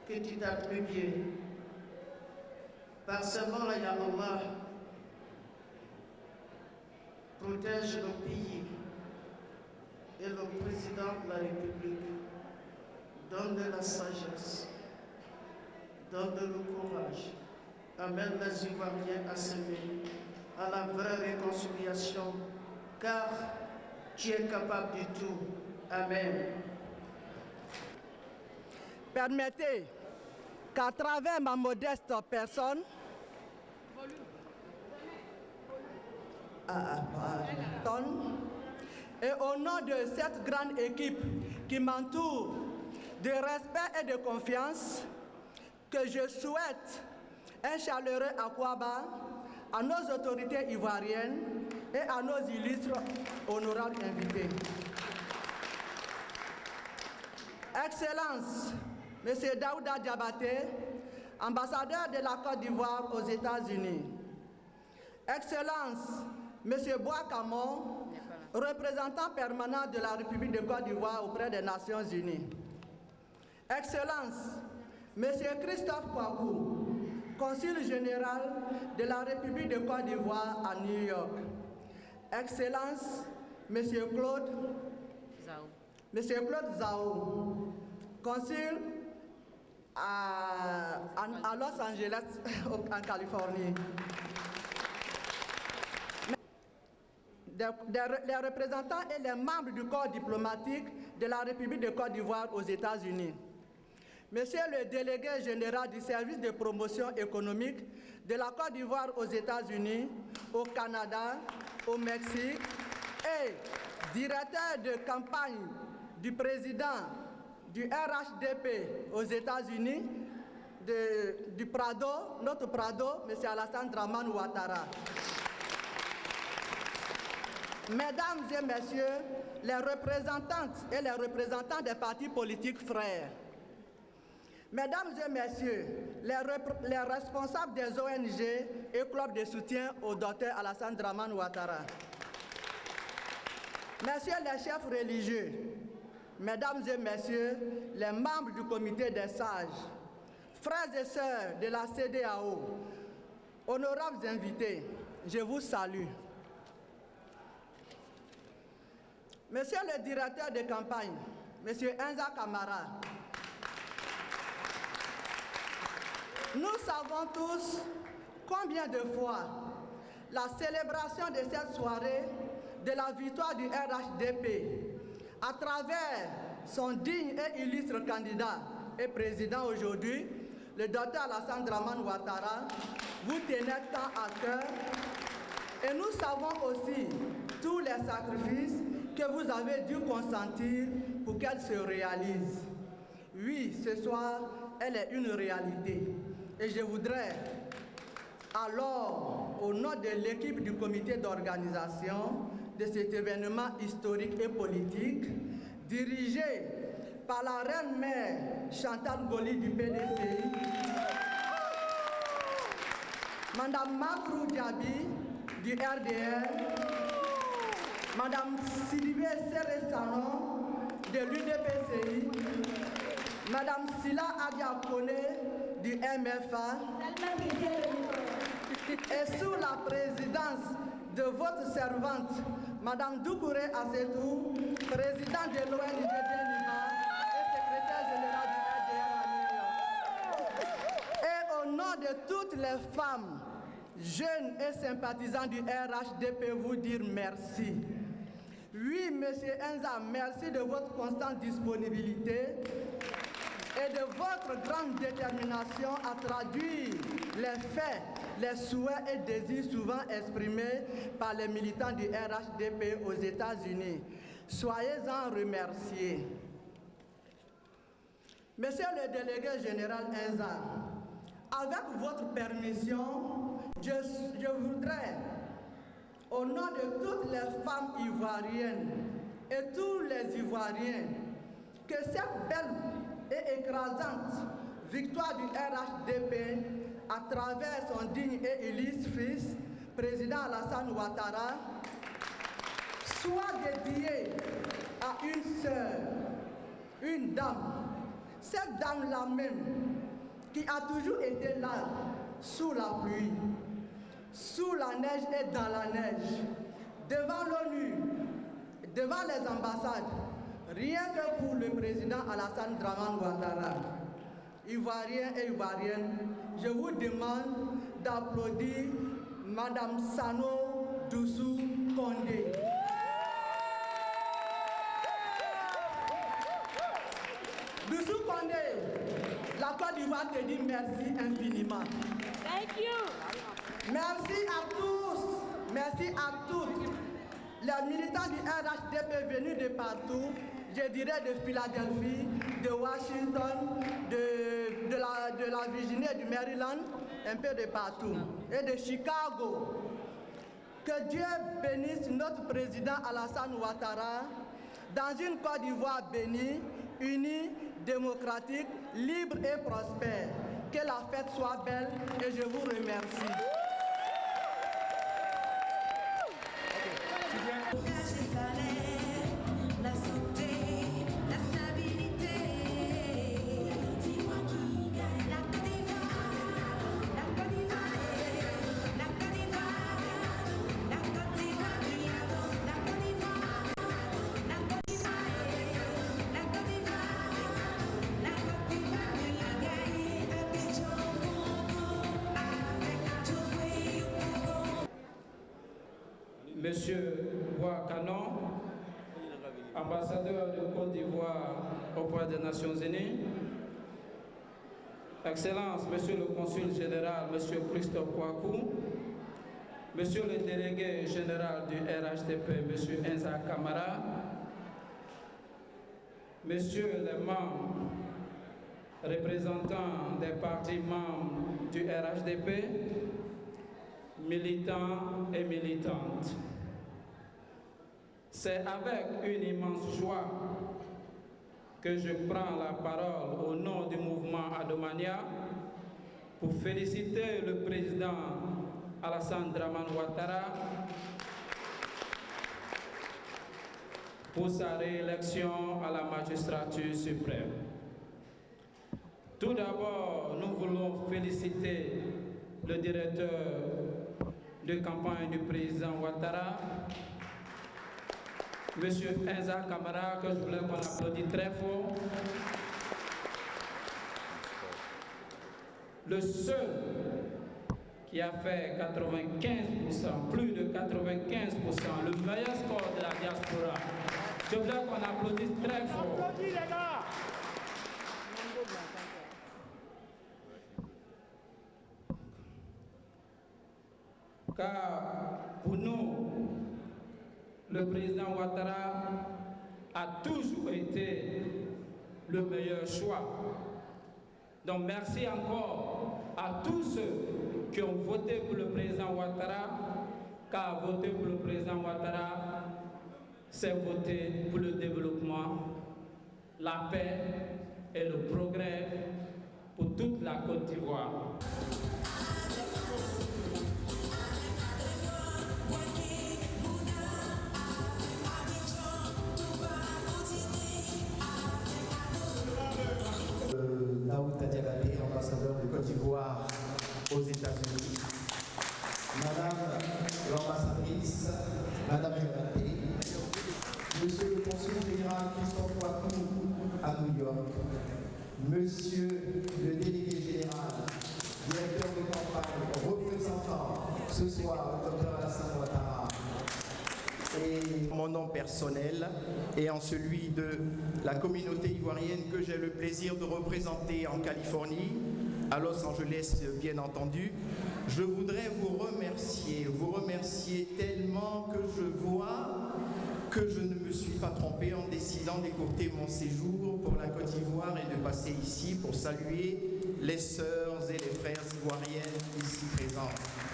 que tu t'attribues. Par ce moment-là, ya Allah, protège le pays et le président de la République. Donne la sagesse, donne le courage. Amène les Ivoiriens à s'aimer, à la vraie réconciliation, car tu es capable de tout. Amen. Permettez qu'à travers ma modeste personne, et au nom de cette grande équipe qui m'entoure de respect et de confiance, que je souhaite un chaleureux Akwaba à nos autorités ivoiriennes et à nos illustres honorables invités. Excellence, Monsieur Daouda Diabaté, ambassadeur de la Côte d'Ivoire aux États-Unis. Excellence, Monsieur Bois-Camon, représentant permanent de la République de Côte d'Ivoire auprès des Nations Unies. Excellence, Monsieur Christophe Kouakou, consul général de la République de Côte d'Ivoire à New York. Excellence, Monsieur Claude Zhao, consul à Los Angeles, en Californie. Les représentants et les membres du corps diplomatique de la République de Côte d'Ivoire aux États-Unis. Monsieur le délégué général du service de promotion économique de la Côte d'Ivoire aux États-Unis, au Canada, au Mexique et directeur de campagne du président du RHDP aux États-Unis, du Prado, notre Prado, M. Alassane Dramane Ouattara. Mesdames et messieurs, les représentantes et les représentants des partis politiques frères, mesdames et messieurs, les responsables des ONG et clubs de soutien au docteur Alassane Dramane Ouattara, messieurs les chefs religieux, mesdames et messieurs, les membres du comité des sages, frères et sœurs de la CEDEAO, honorables invités, je vous salue. Monsieur le directeur de campagne, Monsieur Enza Kamara, nous savons tous combien de fois la célébration de cette soirée de la victoire du RHDP à travers son digne et illustre candidat et président aujourd'hui, le docteur Alassane Dramane Ouattara, vous tenez tant à cœur. Et nous savons aussi tous les sacrifices que vous avez dû consentir pour qu'elle se réalise. Oui, ce soir, elle est une réalité. Et je voudrais, alors, au nom de l'équipe du comité d'organisation de cet événement historique et politique, dirigé par la reine-mère Chantal Goli du PDCI, Madame Makrou Diaby du RDR, Madame Sidibé Seré-Sanon de l'UDPCI, Madame Sila Adiakone du MFA, et sous la présidence de votre servante, Madame Doukouré Assetou, présidente de l'ONG Déniva et secrétaire générale du RDR à New York. Et au nom de toutes les femmes, jeunes et sympathisants du RHDP, vous dire merci. Oui, Monsieur Enza, merci de votre constante disponibilité et de votre grande détermination à traduire les faits, les souhaits et désirs souvent exprimés par les militants du RHDP aux États-Unis. Soyez-en remerciés. Monsieur le délégué général Enza, avec votre permission, je voudrais, au nom de toutes les femmes ivoiriennes et tous les Ivoiriens, que cette belle et écrasante victoire du RHDP à travers son digne et illustre fils, président Alassane Ouattara, soit dédiée à une sœur, une dame, cette dame-là même, qui a toujours été là, sous la pluie, sous la neige et dans la neige, devant l'ONU, devant les ambassades, rien que pour le président Alassane Dramane Ouattara. Ivoiriens et Ivoiriennes, je vous demande d'applaudir Madame Sano Doussou Kondé. Doussou Kondé, la Côte d'Ivoire te dit merci infiniment. Thank you. Merci à tous, merci à toutes. Les militants du RHDP venus de partout, je dirais de Philadelphie, de Washington, de la Virginie et du Maryland, un peu de partout, et de Chicago. Que Dieu bénisse notre président Alassane Ouattara dans une Côte d'Ivoire bénie, unie, démocratique, libre et prospère. Que la fête soit belle et je vous remercie. La santé, la stabilité. Dis-moi qui gagne. La Côte d'Ivoire, la Côte d'Ivoire, la Côte d'Ivoire, la Côte d'Ivoire qui avance. La Côte d'Ivoire, la Côte d'Ivoire, la Côte d'Ivoire, la Côte d'Ivoire qui a gagné avec Joe Congo, avec Joe Congo. Monsieur Ouakanon, ambassadeur de Côte d'Ivoire auprès des Nations Unies, Excellence, Monsieur le Consul général, Monsieur Christophe Kouakou, Monsieur le délégué général du RHDP, Monsieur Enza Kamara, Messieurs les membres, représentants des partis membres du RHDP, militants et militantes. C'est avec une immense joie que je prends la parole au nom du mouvement Adomania pour féliciter le président Alassane Dramane Ouattara pour sa réélection à la magistrature suprême. Tout d'abord, nous voulons féliciter le directeur de campagne du président Ouattara, Monsieur Enza Kamara, que je voulais qu'on applaudisse très fort. Le seul qui a fait 95%, plus de 95%, le meilleur score de la diaspora. Je voulais qu'on applaudisse très fort. Applaudis les gars. Car pour nous, le président Ouattara a toujours été le meilleur choix. Donc merci encore à tous ceux qui ont voté pour le président Ouattara, car voter pour le président Ouattara, c'est voter pour le développement, la paix et le progrès pour toute la Côte d'Ivoire. Daouda Diabaté, ambassadeur de Côte d'Ivoire aux États-Unis. Madame l'ambassadrice, Madame Diabaté, Monsieur le consul général Christophe Kouakou à New York, Monsieur le délégué général, directeur de campagne, représentant ce soir le Dr Alassane Ouattara, et mon nom personnel et en celui de la communauté ivoirienne que j'ai le plaisir de représenter en Californie, à Los Angeles bien entendu, je voudrais vous remercier tellement que je vois que je ne me suis pas trompé en décidant d'écourter mon séjour pour la Côte d'Ivoire et de passer ici pour saluer les sœurs et les frères ivoiriennes ici présents.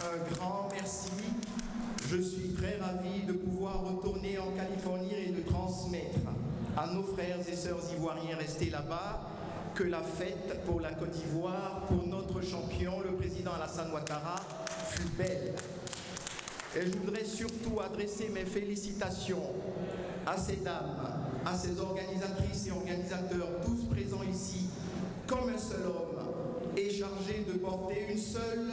Un grand merci. Je suis très ravi de pouvoir retourner en Californie et de transmettre à nos frères et sœurs ivoiriens restés là-bas que la fête pour la Côte d'Ivoire, pour notre champion, le président Alassane Ouattara, fut belle. Et je voudrais surtout adresser mes félicitations à ces dames, à ces organisatrices et organisateurs, tous présents ici, porter une seule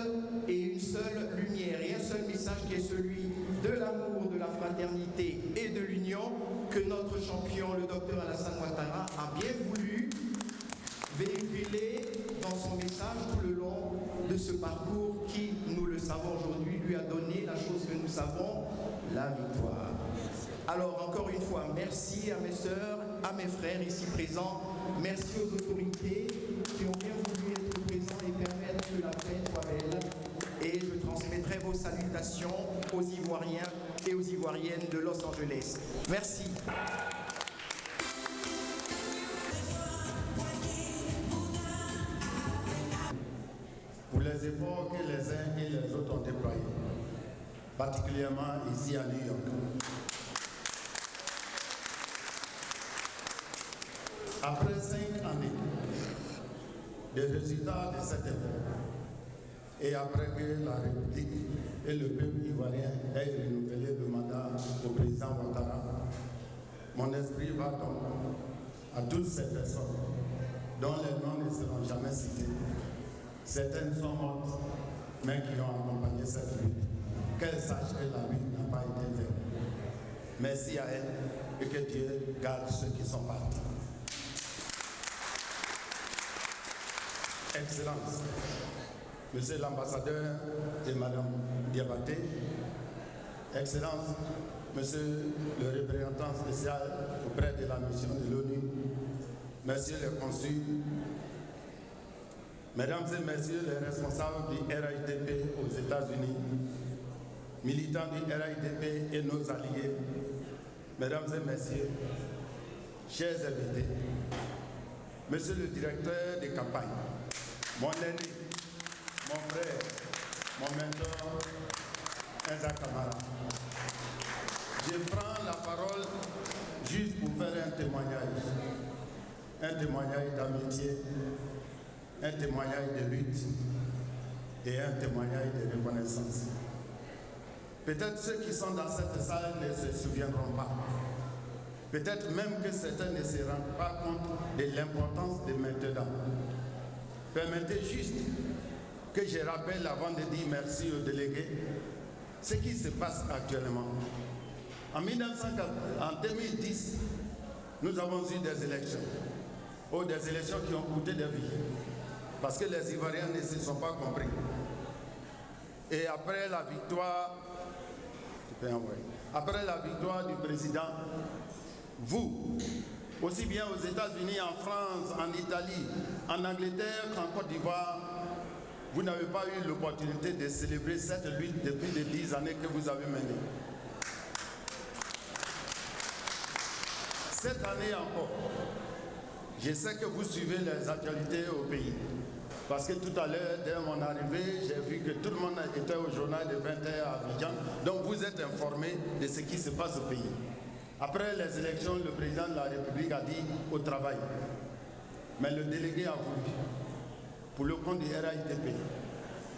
lumière et un seul message qui est celui de l'amour, de la fraternité et de l'union que notre champion, le docteur Alassane Ouattara, a bien voulu véhiculer dans son message tout le long de ce parcours qui, nous le savons aujourd'hui, lui a donné la chose que nous savons, la victoire. Alors encore une fois, merci à mes sœurs, à mes frères ici présents, merci aux autorités qui ont bien voulu être présents et permettre que la fête soit belle. Et je transmettrai vos salutations aux Ivoiriens et aux Ivoiriennes de Los Angeles. Merci. Pour les efforts que les uns et les autres ont déployés, particulièrement ici à New York. Après 5 années des résultats de cet effort, et après que la République et le peuple ivoirien aient renouvelé le mandat au président Ouattara, mon esprit va donc à toutes ces personnes dont les noms ne seront jamais cités. Certaines sont mortes, mais qui ont accompagné cette lutte. Qu'elles sachent que la lutte n'a pas été faite. Merci à elles et que Dieu garde ceux qui sont partis. Excellence, Monsieur l'ambassadeur et Madame Diabaté, Excellence, Monsieur le représentant spécial auprès de la mission de l'ONU, Messieurs les consuls, Mesdames et Messieurs les responsables du RIDP aux États-Unis, militants du RIDP et nos alliés, Mesdames et Messieurs, chers invités, Monsieur le directeur des campagnes, mon aîné, mon frère, mon mentor, Enza Kamara. Je prends la parole juste pour faire un témoignage d'amitié, un témoignage de lutte et un témoignage de reconnaissance. Peut-être ceux qui sont dans cette salle ne se souviendront pas. Peut-être même que certains ne se rendent pas compte de l'importance de maintenant. Permettez juste que je rappelle avant de dire merci aux délégués ce qui se passe actuellement. En 2010, nous avons eu des élections. Des élections qui ont coûté des vies. Parce que les Ivoiriens ne se sont pas compris. Et après la victoire du président, vous, aussi bien aux États-Unis, en France, en Italie, en Angleterre qu'en Côte d'Ivoire, vous n'avez pas eu l'opportunité de célébrer cette lutte depuis les 10 années que vous avez menée. Cette année encore, je sais que vous suivez les actualités au pays. Parce que tout à l'heure, dès mon arrivée, j'ai vu que tout le monde était au journal de 20h à Abidjan. Donc vous êtes informés de ce qui se passe au pays. Après les élections, le président de la République a dit au travail. Mais le délégué a voulu, pour le compte du RIDP,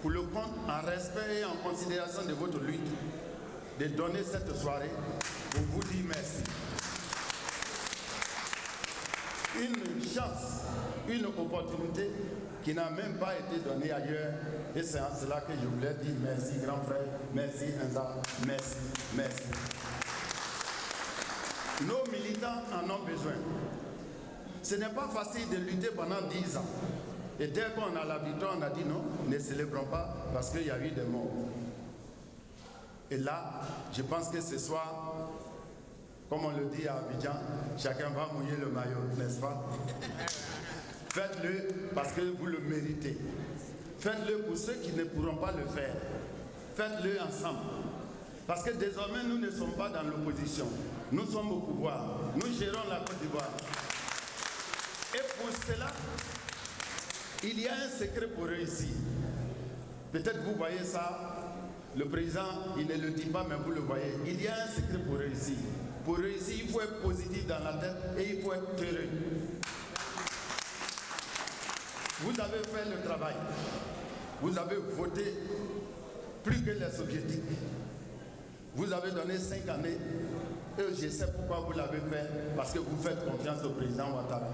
pour le compte en respect et en considération de votre lutte, de donner cette soirée pour vous dire merci. Une chance, une opportunité qui n'a même pas été donnée ailleurs. Et c'est en cela que je voulais dire merci grand frère, merci Enza, merci, merci. Nos militants en ont besoin. Ce n'est pas facile de lutter pendant 10 ans. Et dès qu'on a la victoire, on a dit non, ne célébrons pas parce qu'il y a eu des morts. Et là, je pense que ce soir, comme on le dit à Abidjan, chacun va mouiller le maillot, n'est-ce pas? Faites-le parce que vous le méritez. Faites-le pour ceux qui ne pourront pas le faire. Faites-le ensemble. Parce que désormais, nous ne sommes pas dans l'opposition. Nous sommes au pouvoir. Nous gérons la Côte d'Ivoire. Et pour cela, il y a un secret pour réussir. Peut-être vous voyez ça, le président, il ne le dit pas, mais vous le voyez. Il y a un secret pour réussir. Pour réussir, il faut être positif dans la tête et il faut être heureux. Vous avez fait le travail. Vous avez voté plus que les soviétiques. Vous avez donné 5 années. Et je sais pourquoi vous l'avez fait. Parce que vous faites confiance au président Ouattara.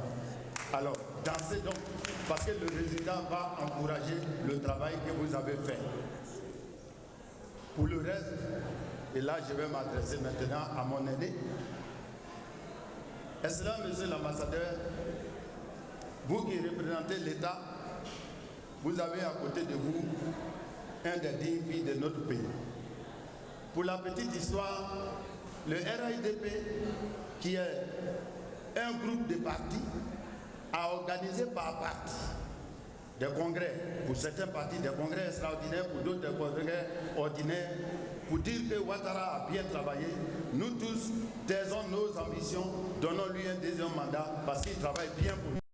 Alors, dansez donc. parce que le résident va encourager le travail que vous avez fait. Pour le reste, et là je vais m'adresser maintenant à mon aîné. Excellent Monsieur l'ambassadeur, vous qui représentez l'État, vous avez à côté de vous un des dignes fils de notre pays. Pour la petite histoire, le RAIDP, qui est un groupe de partis, a organisé par parti des congrès, pour certains partis des congrès extraordinaires, pour d'autres des congrès ordinaires, pour dire que Ouattara a bien travaillé. Nous tous taisons nos ambitions, donnons-lui un deuxième mandat parce qu'il travaille bien pour nous.